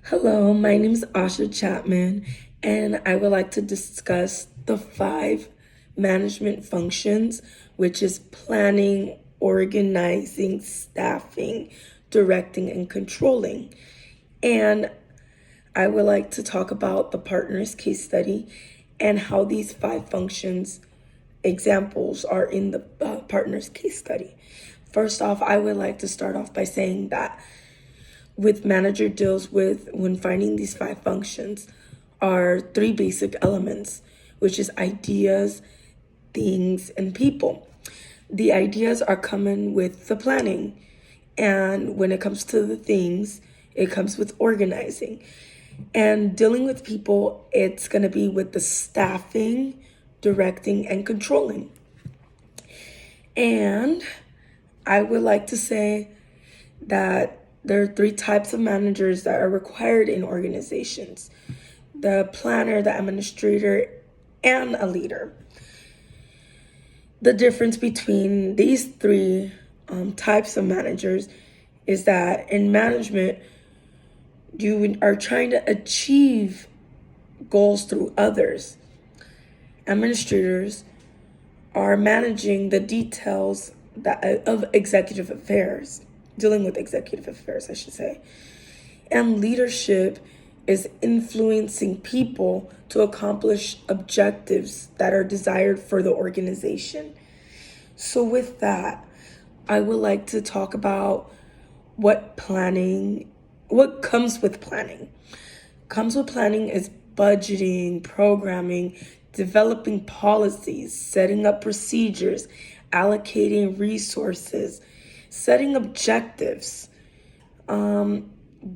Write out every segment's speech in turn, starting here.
Hello, my name is Asha Chatman, and I would like to discuss the 5 management functions, which is planning, organizing, staffing, directing, and controlling. And I would like to talk about the partners case study and how these 5 functions examples are in the partners case study. First off, I would like to start off by saying that with manager deals with when finding these 5 functions are 3 basic elements, which is ideas, things, and people. The ideas are coming with the planning, and when it comes to the things, it comes with organizing. And dealing with people, it's going to be with the staffing, directing, and controlling. And I would like to say that there are 3 types of managers that are required in organizations: the planner, the administrator, and a leader. The difference between these 3 types of managers is that in management, you are trying to achieve goals through others. Administrators are managing the details of executive affairs, dealing with executive affairs, I should say. And leadership is influencing people to accomplish objectives that are desired for the organization. So, with that, I would like to talk about what comes with planning. Comes with planning is budgeting, programming, developing policies, setting up procedures, allocating resources, setting objectives,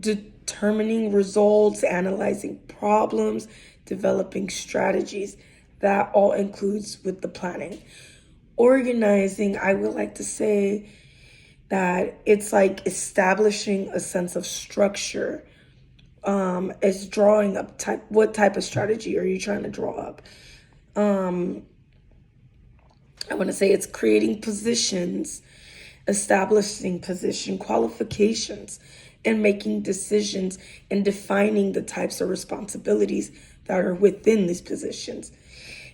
determining results, analyzing problems, developing strategies. That all includes with the planning. Organizing, I would like to say that it's like establishing a sense of structure. Is drawing up what type of strategy are you trying to draw up? I want to say it's creating positions, establishing position qualifications, and making decisions and defining the types of responsibilities that are within these positions.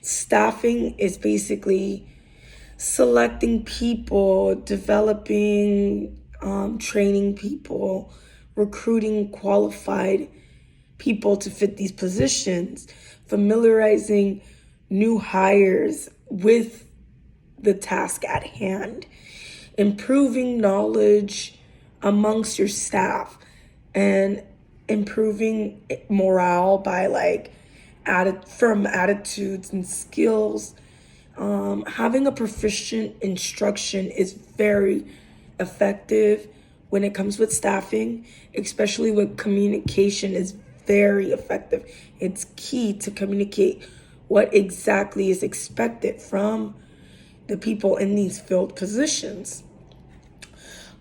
Staffing is basically selecting people, developing, training people, recruiting qualified people to fit these positions, familiarizing new hires with the task at hand, improving knowledge amongst your staff, and improving morale by from attitudes and skills. Having a proficient instruction is very effective when it comes with staffing, especially with communication is very effective. It's key to communicate what exactly is expected from the people in these filled positions.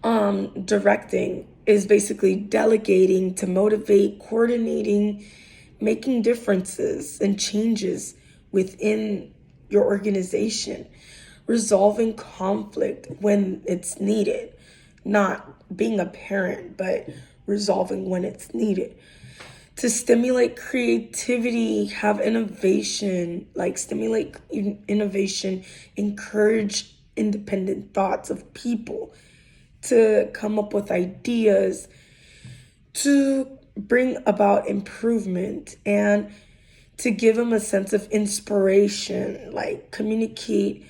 Directing is basically delegating to motivate, coordinating, making differences and changes within your organization, resolving conflict when it's needed, not being a parent, but resolving when it's needed. To stimulate creativity, have innovation, stimulate innovation, encourage independent thoughts of people to come up with ideas to bring about improvement and to give them a sense of inspiration, like communicate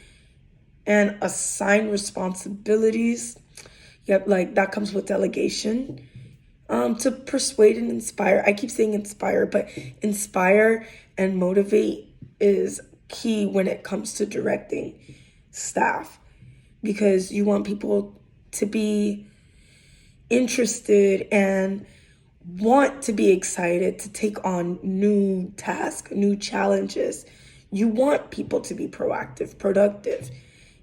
and assign responsibilities. Yep, like that comes with delegation. To persuade and inspire. I keep saying inspire, but inspire and motivate is key when it comes to directing staff because you want people to be interested and want to be excited to take on new tasks, new challenges. You want people to be proactive, productive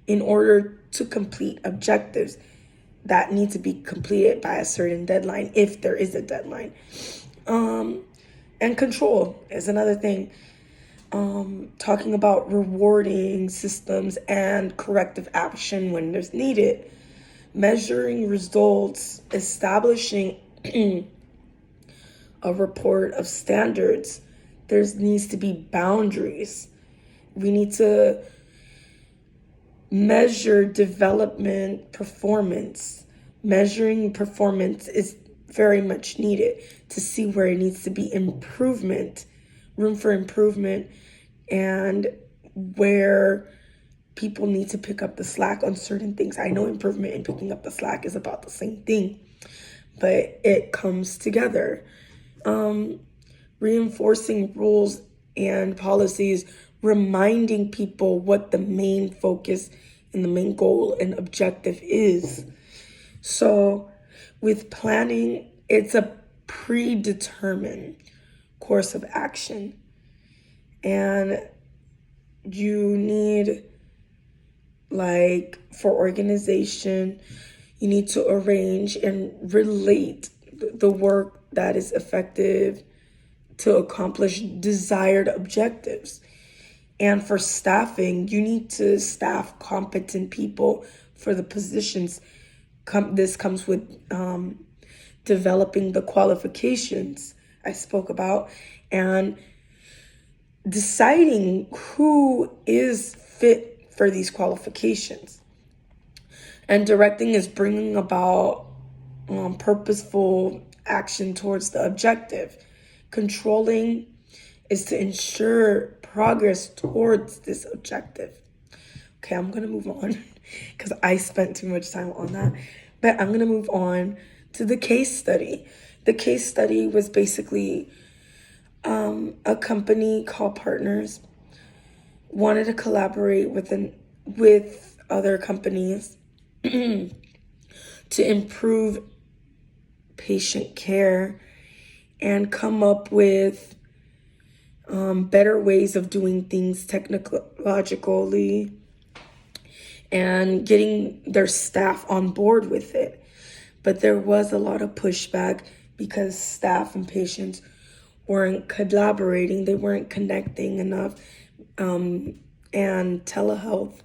in order to complete objectives that need to be completed by a certain deadline, if there is a deadline. And control is another thing. Talking about rewarding systems and corrective action when there's needed, measuring results, establishing a report of standards. There needs to be boundaries. We need to measure development performance. Measuring performance is very much needed to see where it needs to be improvement, room for improvement, and where people need to pick up the slack on certain things. I know improvement and picking up the slack is about the same thing, but it comes together. Reinforcing rules and policies, reminding people what the main focus and the main goal and objective is. So with planning, it's a predetermined course of action. And you need, like, for organization, you need to arrange and relate the work that is effective to accomplish desired objectives. And for staffing, you need to staff competent people for the positions. This comes with developing the qualifications I spoke about and deciding who is fit for these qualifications. And directing is bringing about purposeful action towards the objective. Controlling is to ensure progress towards this objective. Okay, I'm going to move on because I spent too much time on that. But I'm going to move on to the case study. The case study was basically a company called Partners wanted to collaborate with other companies to improve patient care and come up with better ways of doing things technologically and getting their staff on board with it. But there was a lot of pushback because staff and patients weren't collaborating, they weren't connecting enough. And telehealth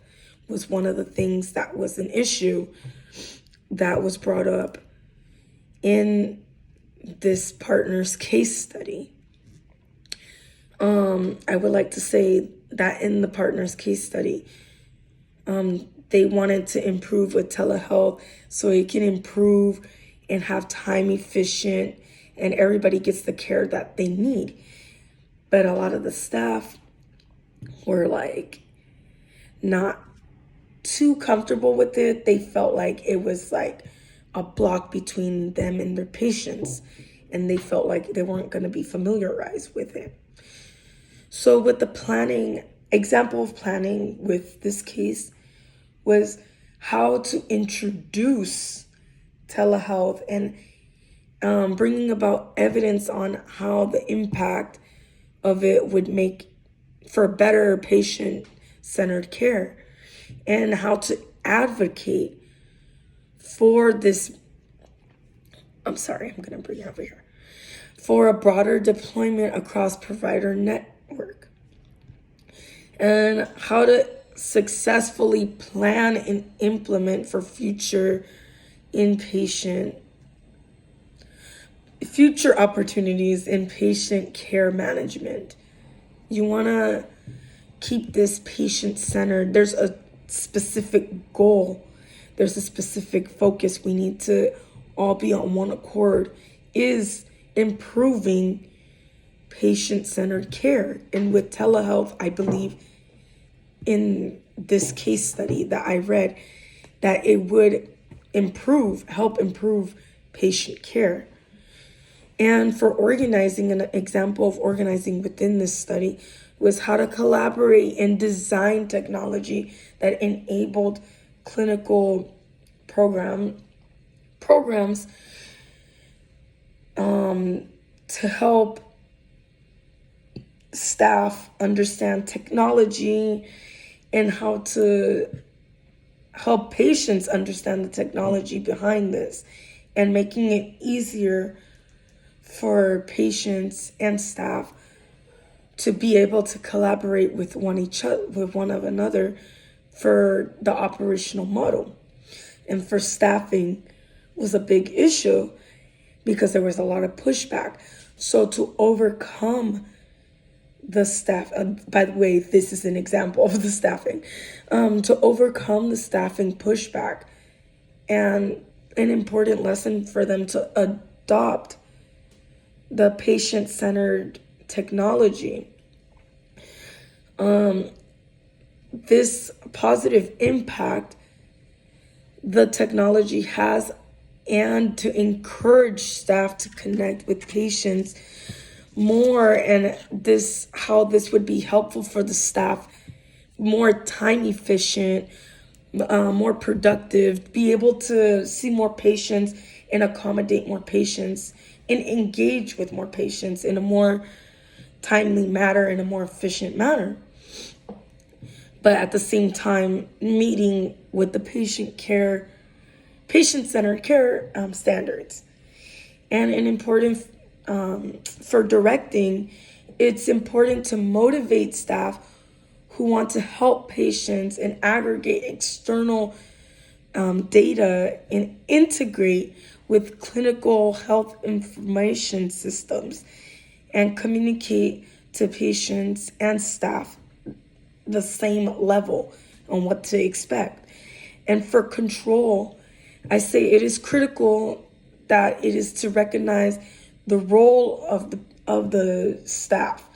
was one of the things that was an issue that was brought up in this Partners case study. I would like to say that in the Partners case study, they wanted to improve with telehealth so it can improve and have time efficient and everybody gets the care that they need. But a lot of the staff were like not too comfortable with it. They felt like it was like a block between them and their patients, and they felt like they weren't going to be familiarized with it. So with the planning, example of planning with this case was how to introduce telehealth and bringing about evidence on how the impact of it would make for better patient-centered care and how to advocate for this, I'm going to bring it over here, for a broader deployment across provider network and how to successfully plan and implement for future opportunities in patient care management. You want to keep this patient-centered. There's a specific goal. There's a specific focus. We need to all be on one accord, is improving patient-centered care. And with telehealth, I believe in this case study that I read, that it would help improve patient care. And for organizing, an example of organizing within this study was how to collaborate and design technology that enabled clinical programs to help staff understand technology and how to help patients understand the technology behind this and making it easier for patients and staff to be able to collaborate with one another for the operational model. And for staffing was a big issue because there was a lot of pushback. So to overcome the staff, by the way, this is an example of the staffing, to overcome the staffing pushback, and an important lesson for them to adopt the patient-centered technology. This positive impact the technology has, and to encourage staff to connect with patients more, and how this would be helpful for the staff, more time efficient, more productive, be able to see more patients and accommodate more patients and engage with more patients in a more timely manner, in a more efficient manner. But at the same time, meeting with the patient-centered care standards. And an important, for directing, it's important to motivate staff who want to help patients and aggregate external data and integrate with clinical health information systems and communicate to patients and staff the same level on what to expect. And for control, I say it is critical that it is to recognize the role of the staff,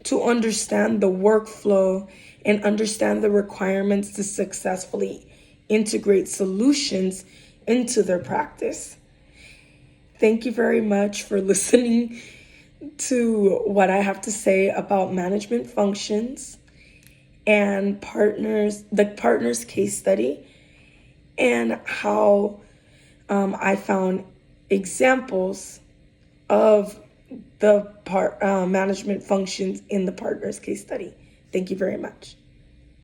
to understand the workflow and understand the requirements to successfully integrate solutions into their practice. Thank you very much for listening to what I have to say about management functions and the partners case study, and how I found examples of the management functions in the partners case study. Thank you very much.